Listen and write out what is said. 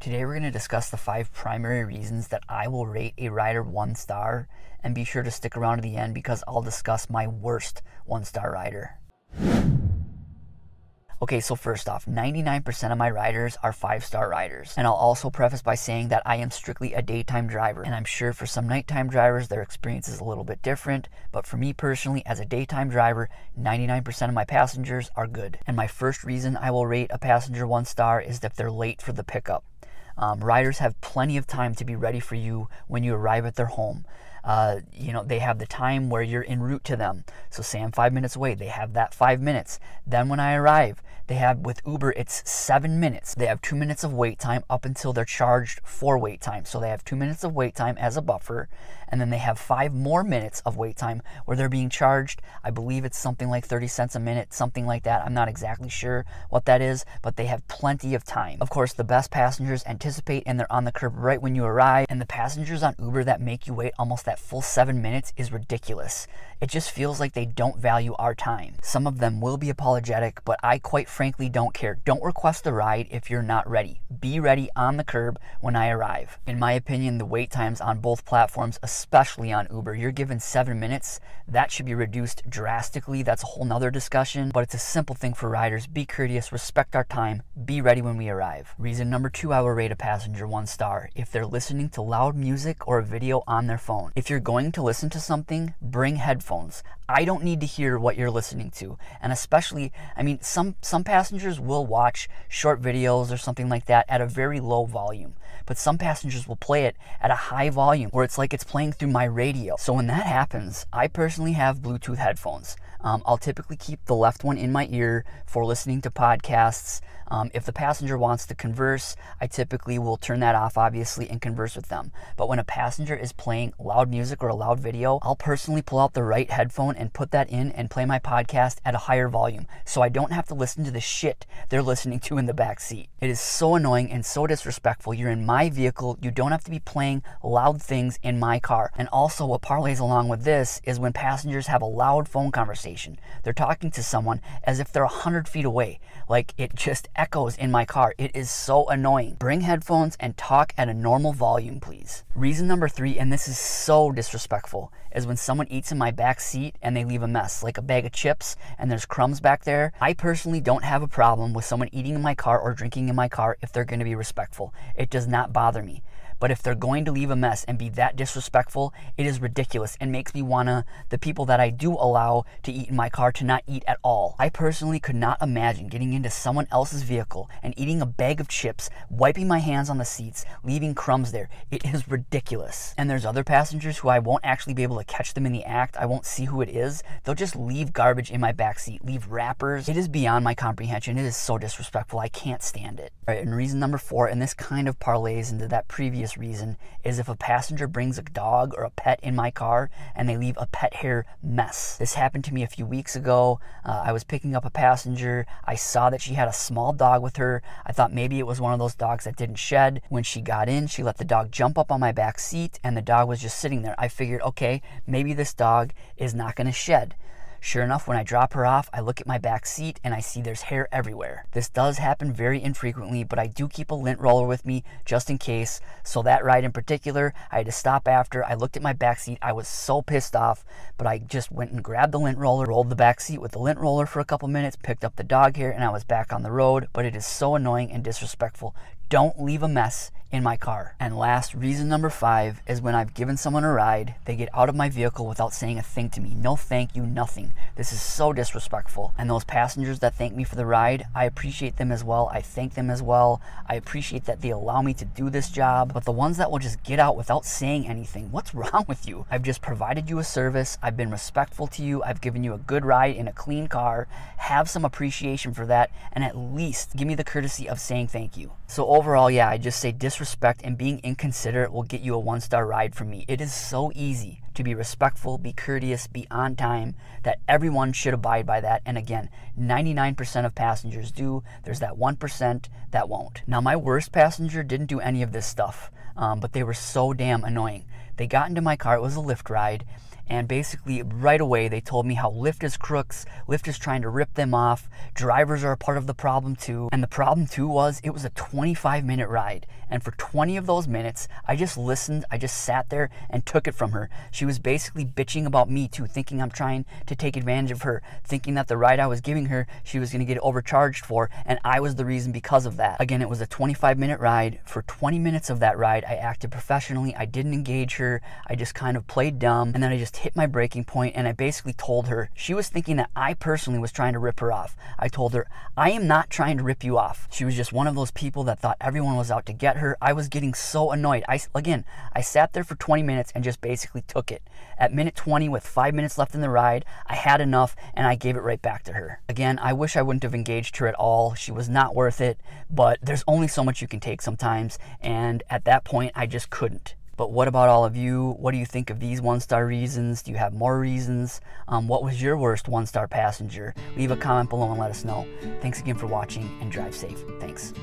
Today we're going to discuss the 5 primary reasons that I will rate a rider 1 star, and be sure to stick around to the end because I'll discuss my worst 1-star rider. Okay, so first off, 99% of my riders are 5-star riders. And I'll also preface by saying that I am strictly a daytime driver. And I'm sure for some nighttime drivers, their experience is a little bit different. But for me personally, as a daytime driver, 99% of my passengers are good. And my first reason I will rate a passenger 1 star is if they're late for the pickup. Riders have plenty of time to be ready for you when you arrive at their home. They have the time where you're en route to them. So say I'm 5 minutes away, they have that 5 minutes. Then when I arrive, they have, with Uber, it's 7 minutes. They have 2 minutes of wait time up until they're charged for wait time. So they have 2 minutes of wait time as a buffer. And then they have 5 more minutes of wait time where they're being charged. I believe it's something like 30 cents a minute, something like that. I'm not exactly sure what that is, but they have plenty of time. Of course, the best passengers anticipate and they're on the curb right when you arrive. And the passengers on Uber that make you wait almost that full 7 minutes is ridiculous. It just feels like they don't value our time. Some of them will be apologetic, but I quite frankly don't care. Don't request a ride if you're not ready. Be ready on the curb when I arrive. In my opinion, the wait times on both platforms, especially on Uber, you're given 7 minutes. That should be reduced drastically. That's a whole nother discussion, but it's a simple thing for riders. Be courteous, respect our time, be ready when we arrive. Reason number 2, I will rate a passenger 1 star if they're listening to loud music or a video on their phone. If you're going to listen to something, bring headphones. I don't need to hear what you're listening to. And especially, some passengers will watch short videos or something like that at a very low volume. But some passengers will play it at a high volume where it's like it's playing through my radio. So when that happens, I personally have Bluetooth headphones. I'll typically keep the left one in my ear for listening to podcasts. If the passenger wants to converse, I typically will turn that off, obviously, and converse with them. But when a passenger is playing loud music or a loud video, I'll personally pull out the right headphone and put that in and play my podcast at a higher volume, so I don't have to listen to the shit they're listening to in the back seat. It is so annoying and so disrespectful. You're in my vehicle. You don't have to be playing loud things in my car. And also, what parlays along with this is when passengers have a loud phone conversation. They're talking to someone as if they're 100 feet away. Like, it just echoes in my car. It is so annoying. Bring headphones and talk at a normal volume, please. Reason number 3, and this is so disrespectful, is when someone eats in my back seat and they leave a mess, like a bag of chips and there's crumbs back there. I personally don't have a problem with someone eating in my car or drinking in my car if they're going to be respectful. It does not bother me. But if they're going to leave a mess and be that disrespectful, it is ridiculous and makes me wanna, the people that I do allow to eat in my car, to not eat at all. I personally could not imagine getting into someone else's vehicle and eating a bag of chips, wiping my hands on the seats, leaving crumbs there. It is ridiculous. And there's other passengers who I won't actually be able to catch them in the act. I won't see who it is. They'll just leave garbage in my backseat, leave wrappers. It is beyond my comprehension. It is so disrespectful. I can't stand it. All right, and reason number 4, and this kind of parlays into that previous reason, is if a passenger brings a dog or a pet in my car and they leave a pet hair mess. This happened to me a few weeks ago. I was picking up a passenger. I saw that she had a small dog with her. I thought maybe it was one of those dogs that didn't shed. When she got in, she let the dog jump up on my back seat and the dog was just sitting there. I figured, okay, maybe this dog is not going to shed. Sure enough, when I drop her off, I look at my back seat and I see there's hair everywhere. This does happen very infrequently, but I do keep a lint roller with me just in case. So that ride in particular, I had to stop after. I looked at my back seat. I was so pissed off, but I just went and grabbed the lint roller, rolled the back seat with the lint roller for a couple minutes, picked up the dog hair, and I was back on the road. But it is so annoying and disrespectful. Don't leave a mess in my car. And last, reason number 5 is when I've given someone a ride, they get out of my vehicle without saying a thing to me. No thank you, nothing. This is so disrespectful. And those passengers that thank me for the ride, I appreciate them as well. I thank them as well. I appreciate that they allow me to do this job. But the ones that will just get out without saying anything, what's wrong with you? I've just provided you a service. I've been respectful to you. I've given you a good ride in a clean car. Have some appreciation for that, and at least give me the courtesy of saying thank you. So overall, yeah, I just say disrespect and being inconsiderate will get you a 1-star ride from me. It is so easy to be respectful, be courteous, be on time, that everyone should abide by that. And again, 99% of passengers do. There's that 1% that won't. Now, my worst passenger didn't do any of this stuff, but they were so damn annoying. They got into my car. It was a Lyft ride. and basically right away they told me how Lyft is crooks, Lyft is trying to rip them off, drivers are a part of the problem too. And the problem too was it was a 25-minute ride, and for 20 of those minutes I just listened, I just sat there and took it from her. She was basically bitching about me too, thinking I'm trying to take advantage of her, thinking that the ride I was giving her she was going to get overcharged for, and I was the reason because of that. Again, it was a 25-minute ride. For 20 minutes of that ride I acted professionally, I didn't engage her, I just kind of played dumb, and then I just hit my breaking point, and I basically told her, she was thinking that I personally was trying to rip her off. I told her, I am not trying to rip you off. She was just one of those people that thought everyone was out to get her. I was getting so annoyed. I sat there for 20 minutes and just basically took it. At minute 20, with 5 minutes left in the ride, I had enough and I gave it right back to her. Again, I wish I wouldn't have engaged her at all. She was not worth it, but there's only so much you can take sometimes, and at that point I just couldn't. But what about all of you? What do you think of these 1-star reasons? Do you have more reasons? What was your worst 1-star passenger? Leave a comment below and let us know. Thanks again for watching, and drive safe. Thanks.